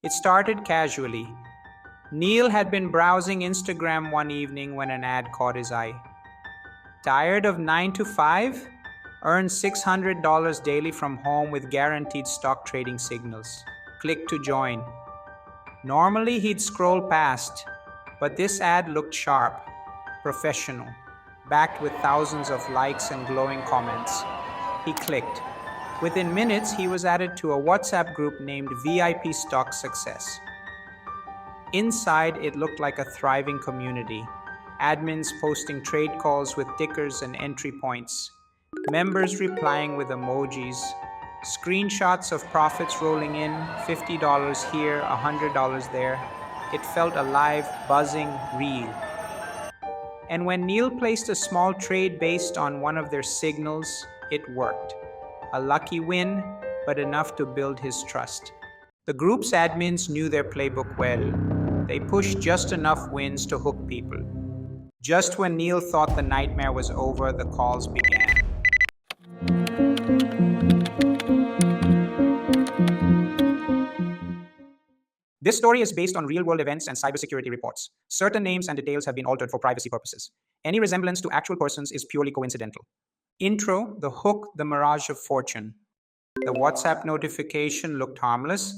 It started casually. Neil had been browsing Instagram one evening when an ad caught his eye. Tired of 9 to 5? Earn $600 daily from home with guaranteed stock trading signals. Click to join. Normally he'd scroll past, but this ad looked sharp, professional, backed with thousands of likes and glowing comments. He clicked. Within minutes, he was added to a WhatsApp group named VIP Stock Success. Inside, it looked like a thriving community. Admins posting trade calls with tickers and entry points. Members replying with emojis. Screenshots of profits rolling in, $50 here, $100 there. It felt alive, buzzing, real. And when Neil placed a small trade based on one of their signals, it worked. A lucky win, but enough to build his trust. The group's admins knew their playbook well. They pushed just enough wins to hook people. Just when Neil thought the nightmare was over, the calls began. This story is based on real-world events and cybersecurity reports. Certain names and details have been altered for privacy purposes. Any resemblance to actual persons is purely coincidental. Intro, the hook, the mirage of fortune. The WhatsApp notification looked harmless.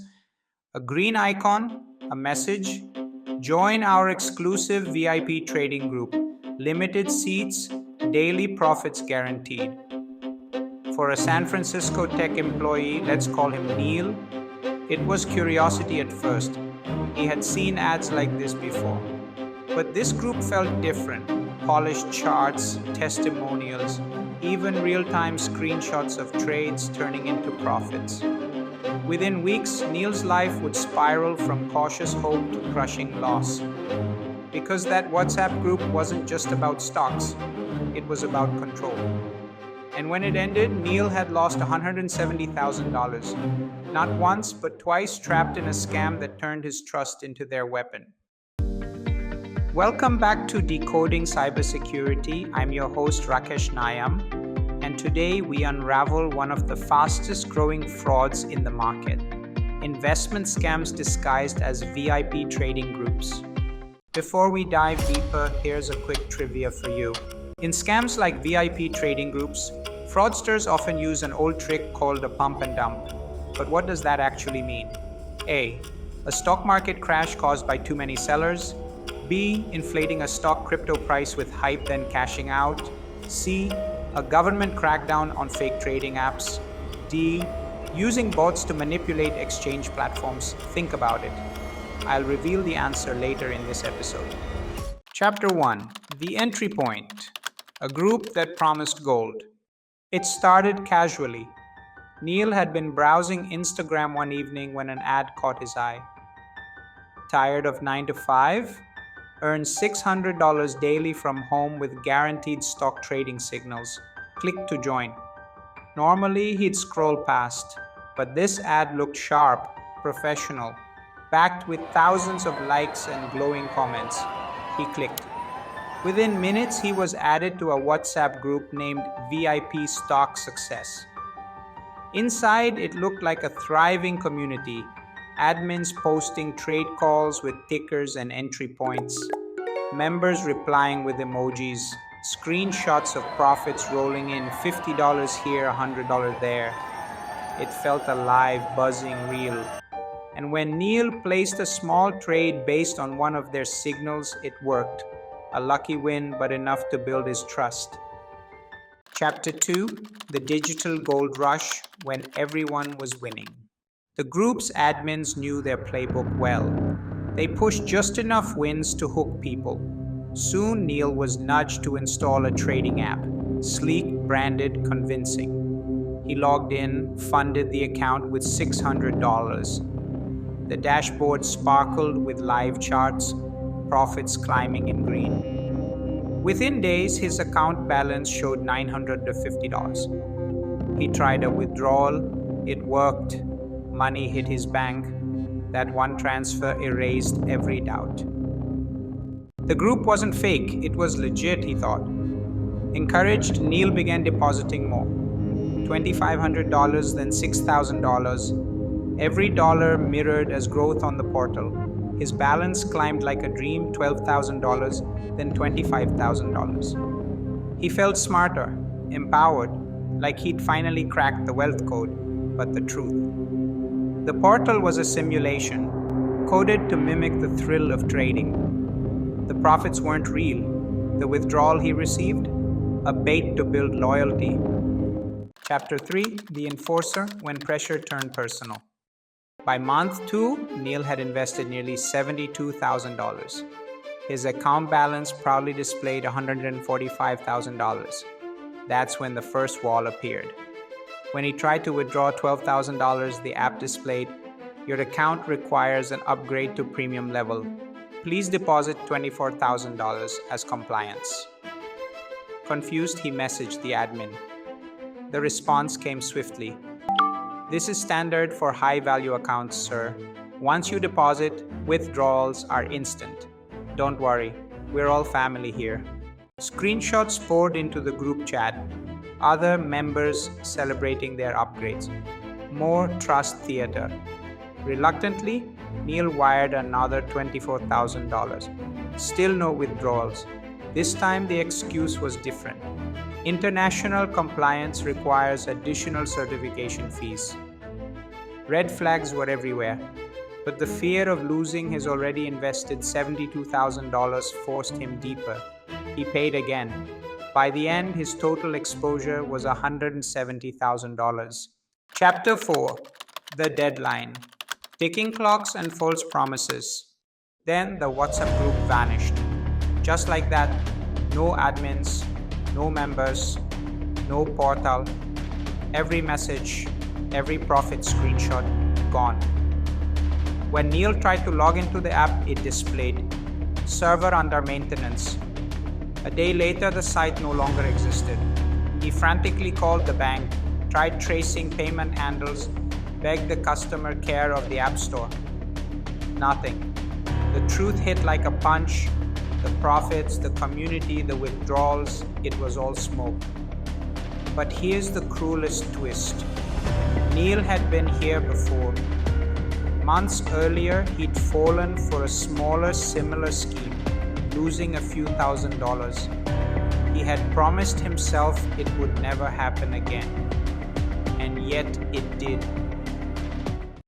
A green icon, a message. Join our exclusive VIP trading group. Limited seats, daily profits guaranteed. For a San Francisco tech employee, let's call him Neil, it was curiosity at first. He had seen ads like this before. But this group felt different. Polished charts, testimonials, even real-time screenshots of trades turning into profits. Within weeks, Neil's life would spiral from cautious hope to crushing loss. Because that WhatsApp group wasn't just about stocks, it was about control. And when it ended, Neil had lost $170,000. Not once, but twice trapped in a scam that turned his trust into their weapon. Welcome back to Decoding Cybersecurity. I'm your host, Rakesh Nayam. And today we unravel one of the fastest growing frauds in the market. Investment scams disguised as VIP trading groups. Before we dive deeper, here's a quick trivia for you. In scams like VIP trading groups, fraudsters often use an old trick called a pump and dump. But what does that actually mean? A stock market crash caused by too many sellers. B, inflating a stock crypto price with hype then cashing out. C, a government crackdown on fake trading apps. D, using bots to manipulate exchange platforms. Think about it. I'll reveal the answer later in this episode. Chapter 1. The Entry Point. A group that promised gold. It started casually. Neil had been browsing Instagram one evening when an ad caught his eye. Tired of 9 to 5? Earn $600 daily from home with guaranteed stock trading signals. Click to join. Normally, he'd scroll past, but this ad looked sharp, professional, backed with thousands of likes and glowing comments. He clicked. Within minutes, he was added to a WhatsApp group named VIP Stock Success. Inside, it looked like a thriving community. Admins posting trade calls with tickers and entry points. Members replying with emojis. Screenshots of profits rolling in, $50 here, $100 there. It felt alive, buzzing, real. And when Neil placed a small trade based on one of their signals, it worked. A lucky win, but enough to build his trust. Chapter 2. The Digital Gold Rush, when everyone was winning. The group's admins knew their playbook well. They pushed just enough wins to hook people. Soon, Neil was nudged to install a trading app. Sleek, branded, convincing. He logged in, funded the account with $600. The dashboard sparkled with live charts, profits climbing in green. Within days, his account balance showed $950. He tried a withdrawal. It worked. Money hit his bank. That one transfer erased every doubt. The group wasn't fake. It was legit, he thought. Encouraged, Neil began depositing more. $2,500, then $6,000. Every dollar mirrored as growth on the portal. His balance climbed like a dream, $12,000, then $25,000. He felt smarter, empowered, like he'd finally cracked the wealth code, but the truth. The portal was a simulation, coded to mimic the thrill of trading. The profits weren't real. The withdrawal he received? A bait to build loyalty. Chapter 3: The Enforcer When Pressure Turned Personal. By month 2, Neil had invested nearly $72,000. His account balance proudly displayed $145,000. That's when the first wall appeared. When he tried to withdraw $12,000, the app displayed, "Your account requires an upgrade to premium level. Please deposit $24,000 as compliance." Confused, he messaged the admin. The response came swiftly. "This is standard for high-value accounts, sir. Once you deposit, withdrawals are instant. Don't worry, we're all family here." Screenshots poured into the group chat. Other members celebrating their upgrades. More trust theater. Reluctantly, Neil wired another $24,000. Still no withdrawals. This time the excuse was different. International compliance requires additional certification fees. Red flags were everywhere, but the fear of losing his already invested $72,000 forced him deeper. He paid again. By the end, his total exposure was $170,000. Chapter 4: The Deadline. Ticking clocks and false promises. Then the WhatsApp group vanished. Just like that, no admins, no members, no portal. Every message, every profit screenshot, gone. When Neil tried to log into the app, it displayed, "Server under maintenance." A day later, the site no longer existed. He frantically called the bank, tried tracing payment handles, begged the customer care of the App Store. Nothing. The truth hit like a punch. The profits, the community, the withdrawals, it was all smoke. But here's the cruelest twist. Neil had been here before. Months earlier, he'd fallen for a smaller, similar scheme, losing a few $1,000s. He had promised himself it would never happen again. And yet it did.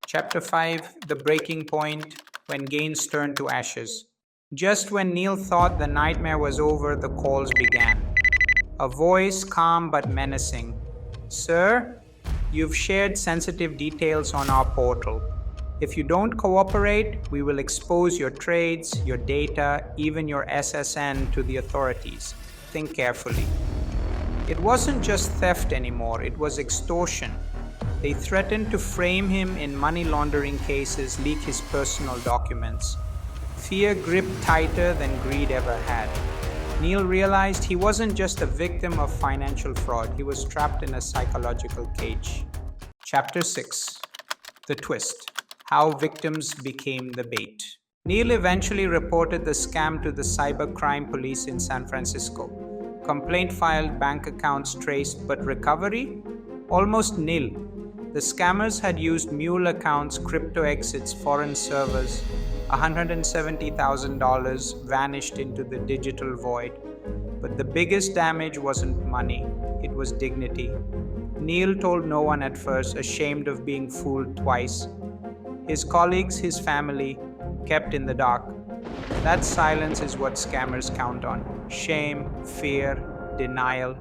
Chapter 5: The Breaking Point, When Gains Turned to Ashes. Just when Neil thought the nightmare was over, the calls began. A voice, calm but menacing. "Sir, you've shared sensitive details on our portal. If you don't cooperate, we will expose your trades, your data, even your SSN to the authorities. Think carefully." It wasn't just theft anymore, it was extortion. They threatened to frame him in money laundering cases, leak his personal documents. Fear gripped tighter than greed ever had. Neil realized he wasn't just a victim of financial fraud, he was trapped in a psychological cage. Chapter 6: The Twist. How victims became the bait. Neil eventually reported the scam to the cybercrime police in San Francisco. Complaint filed, bank accounts traced, but recovery? Almost nil. The scammers had used mule accounts, crypto exits, foreign servers. $170,000 vanished into the digital void. But the biggest damage wasn't money, it was dignity. Neil told no one at first, ashamed of being fooled twice. His colleagues, his family, kept in the dark. That silence is what scammers count on. Shame, fear, denial.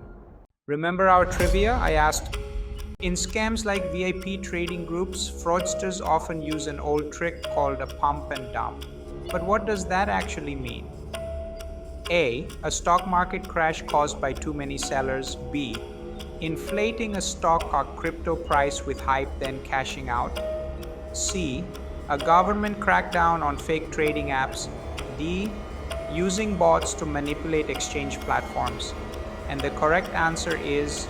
Remember our trivia? I asked. In scams like VIP trading groups, fraudsters often use an old trick called a pump and dump. But what does that actually mean? A. A stock market crash caused by too many sellers. B. Inflating a stock or crypto price with hype, then cashing out. C. A government crackdown on fake trading apps. D. Using bots to manipulate exchange platforms. And the correct answer is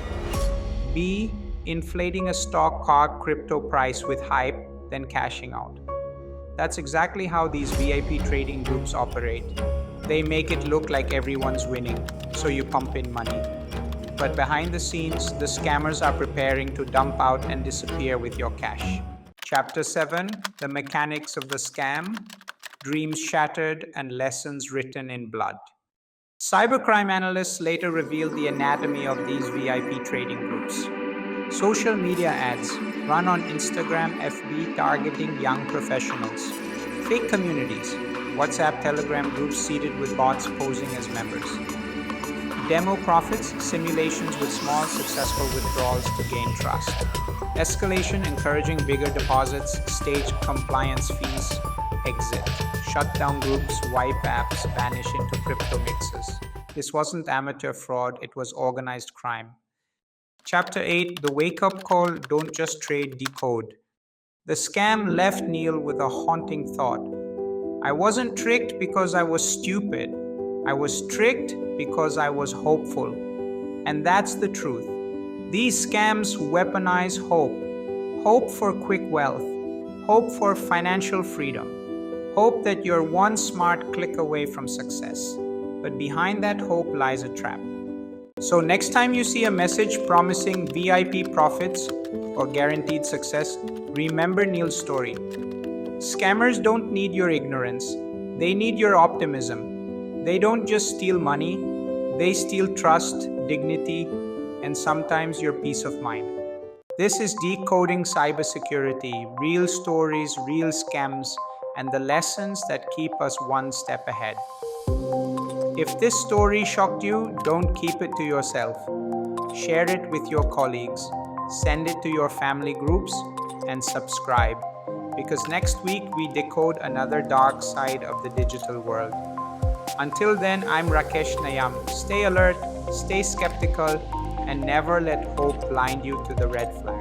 B. Inflating a stock or crypto price with hype, then cashing out. That's exactly how these VIP trading groups operate. They make it look like everyone's winning, so you pump in money. But behind the scenes, the scammers are preparing to dump out and disappear with your cash. Chapter 7: The Mechanics of the Scam, Dreams Shattered and Lessons Written in Blood. Cybercrime analysts later revealed the anatomy of these VIP trading groups. Social media ads run on Instagram, FB targeting young professionals. Fake communities, WhatsApp, Telegram groups seeded with bots posing as members. Demo profits, simulations with small successful withdrawals to gain trust. Escalation encouraging bigger deposits, staged compliance fees, exit. Shut down groups, wipe apps, vanish into crypto mixes. This wasn't amateur fraud, it was organized crime. Chapter 8: The Wake-Up Call, Don't Just Trade, Decode. The scam left Neil with a haunting thought. I wasn't tricked because I was stupid. I was tricked because I was hopeful. And that's the truth. These scams weaponize hope. Hope for quick wealth. Hope for financial freedom. Hope that you're one smart click away from success. But behind that hope lies a trap. So next time you see a message promising VIP profits or guaranteed success, remember Neil's story. Scammers don't need your ignorance. They need your optimism. They don't just steal money, they steal trust, dignity, and sometimes your peace of mind. This is Decoding Cybersecurity, real stories, real scams, and the lessons that keep us one step ahead. If this story shocked you, don't keep it to yourself. Share it with your colleagues, send it to your family groups, and subscribe, because next week we decode another dark side of the digital world. Until then, I'm Rakesh Nayam. Stay alert, stay skeptical, and never let hope blind you to the red flag.